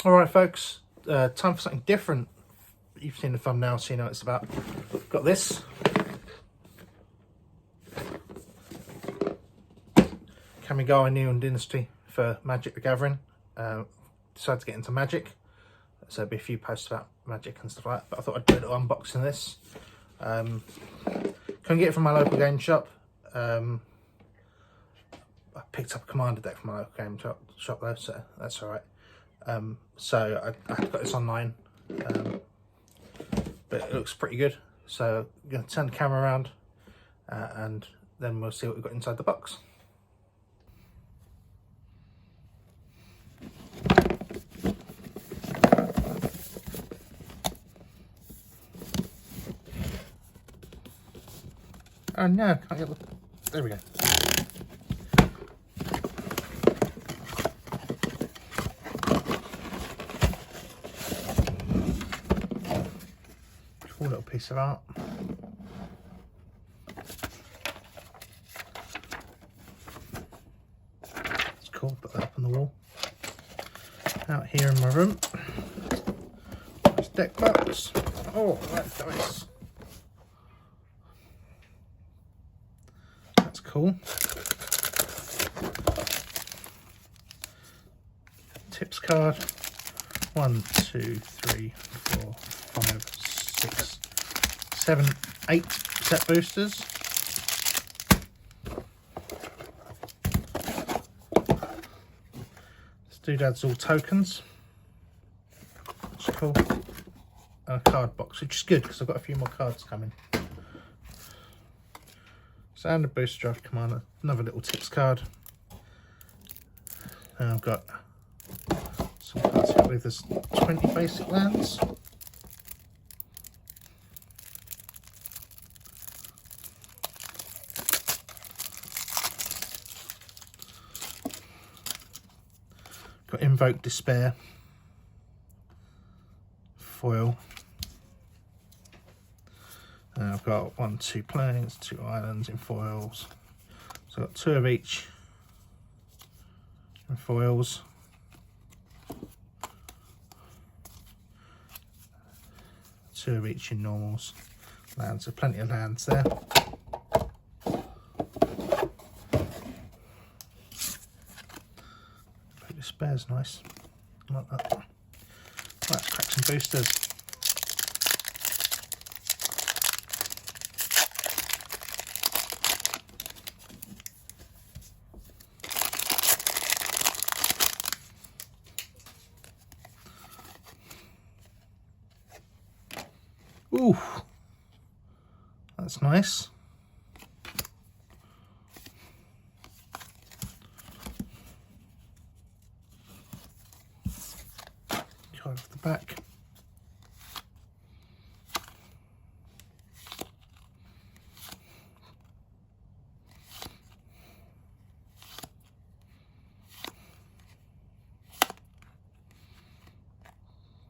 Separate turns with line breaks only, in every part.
Alright folks, time for something different. You've seen the thumbnail, so you know what it's about. Got this. Kamigawa new on Dynasty for Magic the Gathering. Decided to get into Magic, so there'll be a few posts about Magic and stuff like that, but I thought I'd do a little unboxing of this. Couldn't get it from my local game shop. I picked up a commander deck from my local game shop though, so that's alright. So I got this online, but it looks pretty good. So I'm going to turn the camera around and then we'll see what we've got inside the box. Oh no, can't get the... There we go. Cool little piece of art. It's cool, put that up on the wall. Out here in my room. This deck box. Oh, that's nice. That's cool. Tips card. 1, 2, 3, 4, 5, 6, 7, 8 set boosters. This doodad's all tokens. Which is cool. And a card box, which is good because I've got a few more cards coming. Standard booster draft commander, another little tips card. And I've got some cards here. I believe there's 20 basic lands. Got Invoke Despair, foil. And I've got 1, 2 planes, 2 islands in foils. So I've got 2 of each in foils. 2 of each in normals. Lands, so plenty of lands there. Despair's nice. I like that. Right, let's crack some boosters. Ooh, that's nice. Card off the back.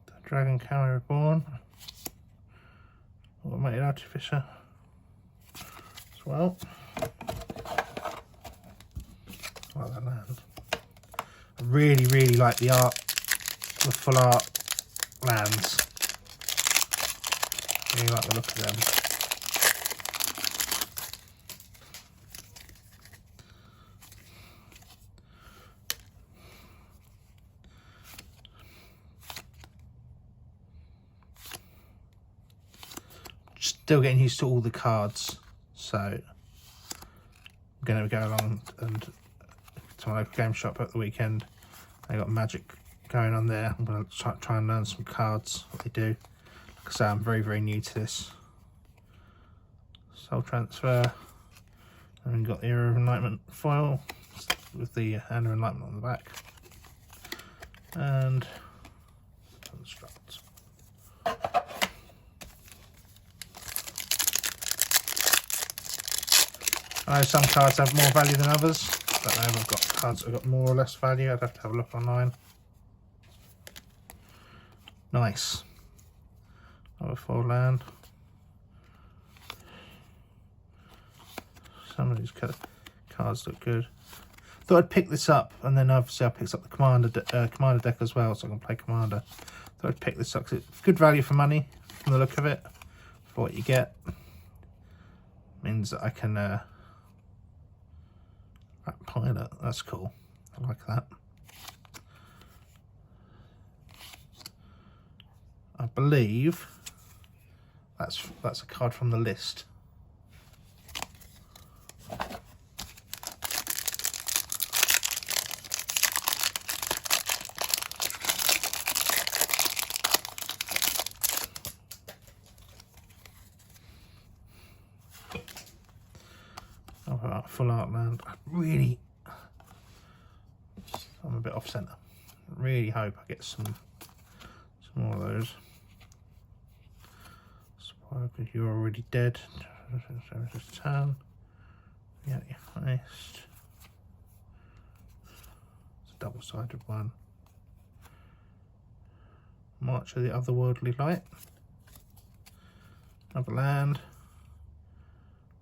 The Dragon Carrier Reborn. Automated Artificer as well. I like that land. I really like the art, the full art lands. Really like the look of them. Still getting used to all the cards, so I'm going to go along and to my local game shop at the weekend. They got Magic going on there. I'm going to try and learn some cards, what they do. Like I say, I'm very new to this. Soul Transfer, and then got the Era of Enlightenment foil with the Hand of Enlightenment on the back, and Construct. I know some cards have more value than others. I don't know if I've got cards that have got more or less value. I'd have to have a look online. Nice. Another foil land. Some of these cards look good. Thought I'd pick this up, and then obviously I picked up the commander deck as well, so I can play commander. Thought I'd pick this up because it's good value for money from the look of it. For what you get, means that I can pilot. That's cool. I like that. I believe that's a card from the list. Oh, full art land. I'm a bit off centre. Really hope I get some more of those. Because you're already dead. Just turn. Yeah, your heist. It's a double-sided one. March of the Otherworldly Light. Another land.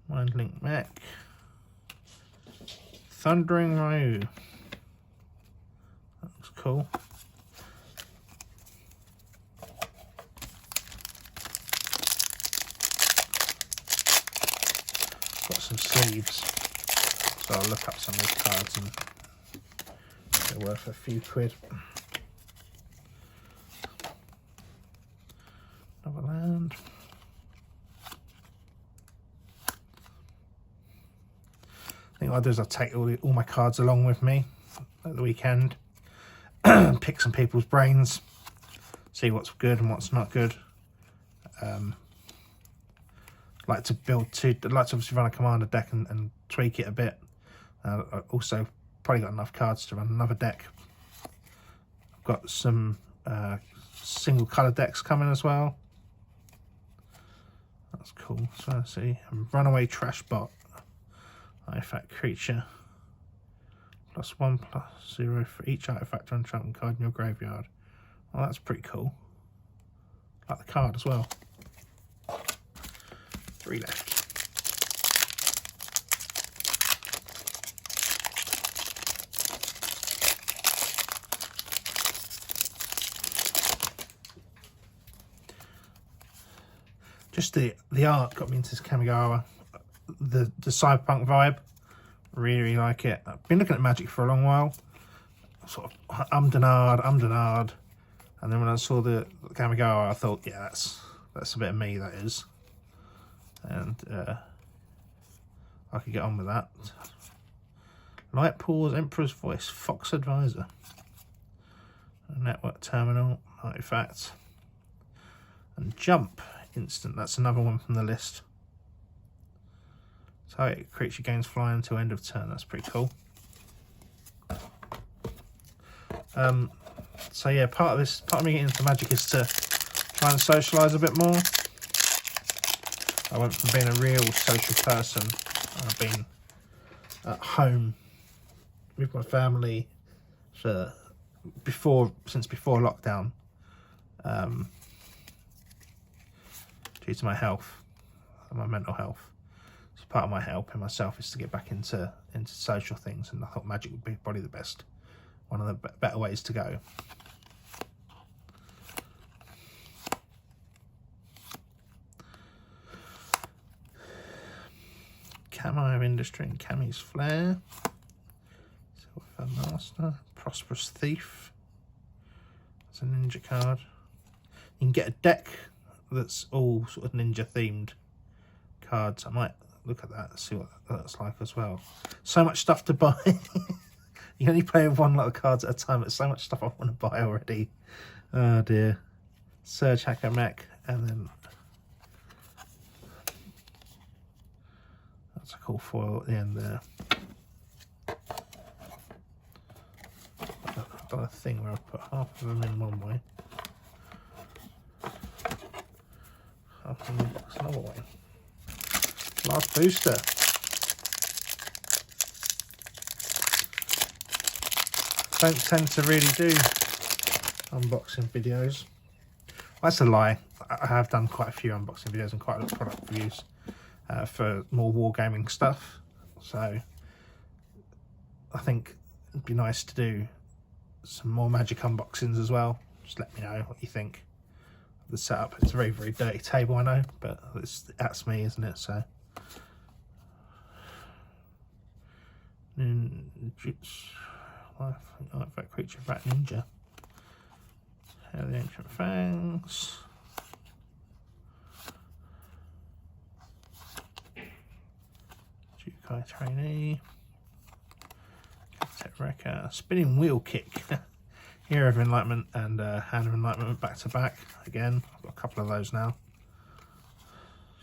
Mind Link Mech. Thundering Ryu. That looks cool. Got some sleeves, so I'll look up some of these cards and they're worth a few quid. Another land. I think what I'll do is I'll take all my cards along with me at the weekend, pick some people's brains, see what's good and what's not good. Like to obviously run a commander deck and tweak it a bit. Also probably got enough cards to run another deck. I've got some single colour decks coming as well. That's cool. So let's see. Runaway Trash Bot. Artifact creature. +1/+0 for each artifact or enchantment card in your graveyard. Well, that's pretty cool. Like the card as well. 3 left. Just the art got me into this Kamigawa. The cyberpunk vibe. Really like it. I've been looking at Magic for a long while. Sort of ummed and ahed. And then when I saw the Kamigawa, I thought, yeah, that's a bit of me, that is. And I could get on with that. Light Pause, Emperor's Voice, Fox Advisor, Network Terminal, Artifact, and Jump Instant. That's another one from the list. Target creature gains flying until end of turn. That's pretty cool. So yeah, part of me getting into Magic is to try and socialise a bit more. I went from being a real social person. I've been at home with my family since before lockdown, due to my health and my mental health. So part of my helping myself is to get back into social things, and I thought Magic would be probably one of the better ways to go. Camo Industry and Cammy's Flair. Silver Master. Prosperous Thief. It's a ninja card. You can get a deck that's all sort of ninja themed cards. I might look at that and see what that's like as well. So much stuff to buy. You only play with one lot of cards at a time. There's so much stuff I want to buy already. Oh dear. Surge Hacker Mech, and then that's a cool foil at the end there. I've done a thing where I've put half of them in one way, half in the box another way. Last booster. Don't tend to really do unboxing videos. That's a lie. I have done quite a few unboxing videos and quite a lot of product reviews for more wargaming stuff. So I think it'd be nice to do some more Magic unboxings as well. Just let me know what you think of the setup. It's a very, very dirty table, I know, but that's me, isn't it? So that creature, rat ninja. Hair of the Ancient Fangs. Jukai Trainee. Captain Wrecker. Spinning Wheel Kick. Hero of Enlightenment and Hand of Enlightenment back to back. Again, I've got a couple of those now.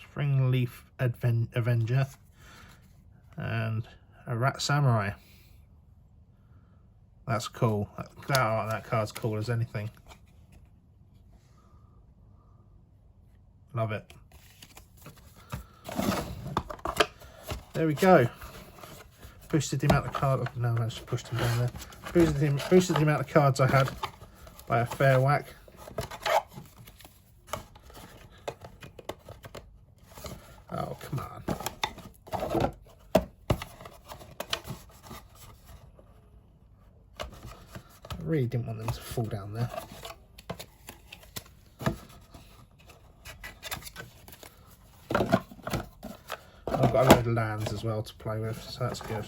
Spring Leaf Avenger. And a Rat Samurai. That's cool. That card's cool as anything. Love it. There we go. Boosted the amount of cards. No, I just pushed them down there. Boosted the amount of cards I had by a fair whack. Oh, come on. I really didn't want them to fall down there. I've got a load of lands as well to play with, so that's good.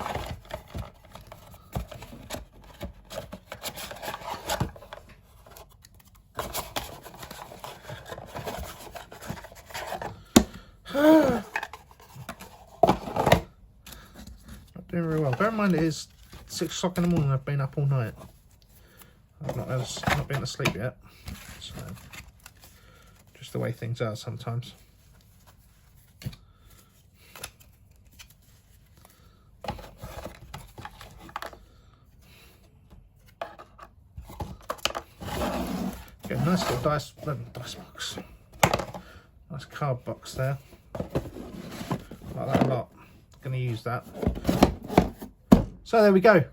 Not doing very well. Bear in mind it is 6 o'clock in the morning. I've been up all night. I've not been to sleep yet. So just the way things are sometimes. Get a nice little dice box. Nice card box there. Like that a lot. Gonna use that. So there we go.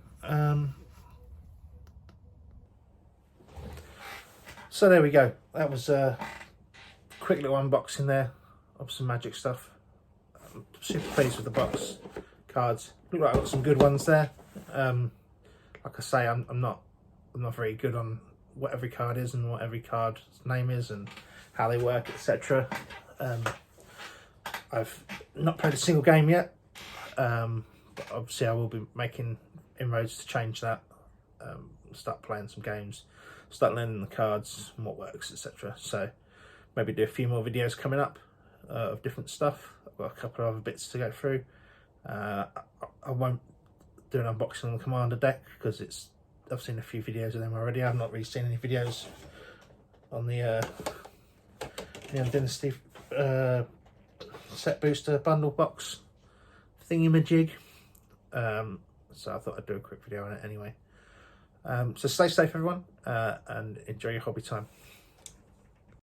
So there we go. That was a quick little unboxing there of some Magic stuff. I'm super pleased with the box cards. Look like I've got some good ones there. Like I say, I'm not very good on what every card is and what every card's name is and how they work, etc. I've not played a single game yet, but obviously I will be making inroads to change that. Start playing some games, start learning the cards and what works, etc. So maybe do a few more videos coming up of different stuff. I've got a couple of other bits to go through. I won't do an unboxing on the Commander deck because I've seen a few videos of them already. I've not really seen any videos on the Dynasty set booster bundle box thingy-majig. So I thought I'd do a quick video on it anyway. So stay safe everyone, and enjoy your hobby time.